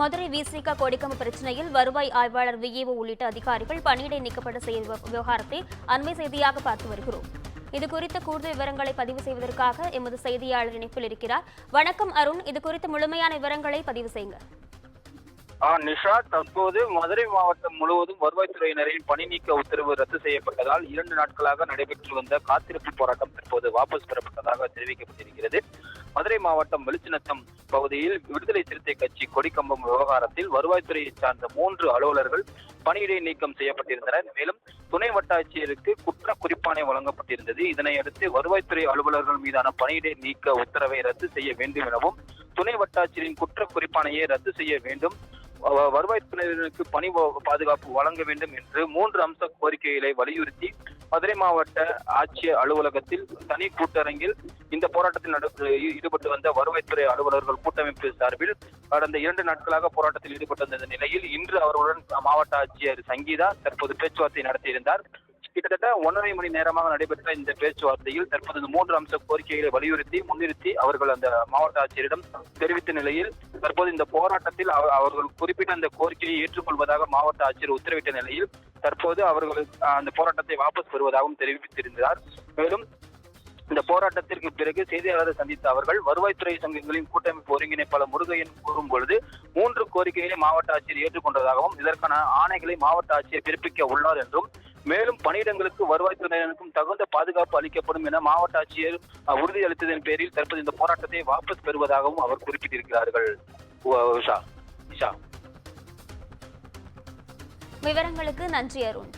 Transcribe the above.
மதுரை விசிக கொடிக்கம்பு பிரச்சினையில் வருவாய் ஆய்வாளர் விஏஓ உள்ளிட்ட அதிகாரிகள் பணியிடை நீக்கப்பட்ட விவகாரத்தை அண்மை செய்தியாக பார்த்து வருகிறோம். இதுகுறித்த கூடுதல் விவரங்களை பதிவு செய்வதற்காக எமது செய்தியாளர் இணைப்பில் இருக்கிறார். வணக்கம் அருண், இதுகுறித்த முழுமையான விவரங்களை பதிவு செய்யுங்க. நிஷா, தற்போது மதுரை மாவட்டம் முழுவதும் வருவாய்த்துறையினரின் பணி நீக்க உத்தரவு ரத்து செய்யப்பட்டதால் 2 நாட்களாக நடைபெற்று வந்த காத்திருப்பு போராட்டம் தற்போது வாபஸ் பெறப்பட்டதாக தெரிவிக்கப்பட்டிருக்கிறது. மதுரை மாவட்டம் வெளிச்சிநத்தம் பகுதியில் விடுதலை சிறுத்தை கட்சி கொடிக்கம்பம் விவகாரத்தில் வருவாய்த்துறையை சார்ந்த 3 அலுவலர்கள் பணியிடை நீக்கம் செய்யப்பட்டிருந்தனர். மேலும் துணை வட்டாட்சியருக்கு குற்ற குறிப்பாணை வழங்கப்பட்டிருந்தது. இதனையடுத்து வருவாய்த்துறை அலுவலர்கள் மீதான பணியிடை நீக்க உத்தரவை ரத்து செய்ய வேண்டும் எனவும் துணை வட்டாட்சியரின் குற்ற குறிப்பாணையை ரத்து செய்ய வேண்டும், வருவாய்த்துறையினருக்கு பணி பாதுகாப்பு வழங்க வேண்டும் என்று 3 அம்ச கோரிக்கைகளை வலியுறுத்தி மதுரை மாவட்ட ஆட்சியர் அலுவலகத்தில் தனி கூட்டரங்கில் இந்த போராட்டத்தில் ஈடுபட்டு வந்த வருவாய்த்துறை அலுவலர்கள் கூட்டமைப்பு சார்பில் கடந்த 2 நாட்களாக போராட்டத்தில் ஈடுபட்டு வந்த நிலையில் இன்று அவர்களுடன் மாவட்ட ஆட்சியர் சங்கீதா தற்போது பேச்சுவார்த்தை நடத்தியிருந்தார். கிட்டத்தட்ட 1.5 மணி நேரமாக நடைபெற்ற இந்த பேச்சுவார்த்தையில் தற்போது 3 அம்ச கோரிக்கைகளை வலியுறுத்தி முன்னிறுத்தி அவர்கள் அந்த மாவட்ட ஆட்சியரிடம் தெரிவித்த நிலையில் தற்போது இந்த போராட்டத்தில் அவர்கள் குறிப்பிட்ட அந்த கோரிக்கையை ஏற்றுக்கொள்வதாக மாவட்ட ஆட்சியர் உத்தரவிட்ட நிலையில் தற்போது அவர்களுக்கு அந்த போராட்டத்தை வாபஸ் பெறுவதாகவும் தெரிவித்திருந்தார். மேலும் இந்த போராட்டத்திற்கு பிறகு செய்தியாளரை சந்தித்த அவர்கள் வருவாய்த்துறை சங்கங்களின் கூட்டமைப்பு ஒருங்கிணைப்பாளர் முருகையன் கூறும் பொழுது 3 கோரிக்கைகளை மாவட்ட ஆட்சியர் ஏற்றுக்கொண்டதாகவும் இதற்கான ஆணைகளை மாவட்ட ஆட்சியர் பிறப்பிக்க உள்ளார் என்றும் மேலும் பணியிடங்களுக்கு வருவாய்த்துறையினருக்கும் தகுந்த பாதுகாப்பு அளிக்கப்படும் என மாவட்ட ஆட்சியர் உறுதியளித்ததன் பேரில் தற்போது இந்த போராட்டத்தை வாபஸ் பெறுவதாகவும் அவர் குறிப்பிட்டிருக்கிறார்கள். விவரங்களுக்கு நன்றி அருண்.